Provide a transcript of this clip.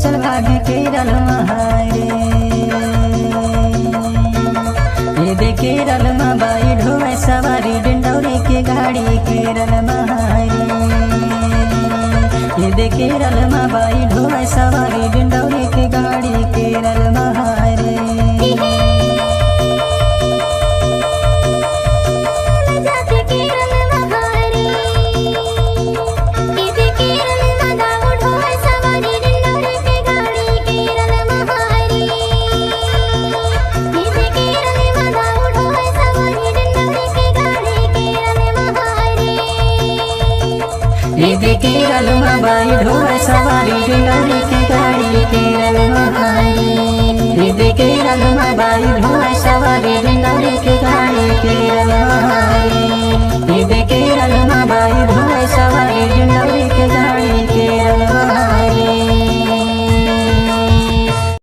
चल भाग केरल महारे ये दे केरल में बाई ढोए सवारी डिंडौरी के गाड़ी केरल महारे ये दे केरल में बाई ढोए सवारी डिंडौरी के गाड़ी केरल महारे केरल में बाई ढोए सवारी डिंडौरी की गाड़ी केरल महारे केरल में बाई ढोए सवारी डिंडौरी की गाड़ी केरल महारे।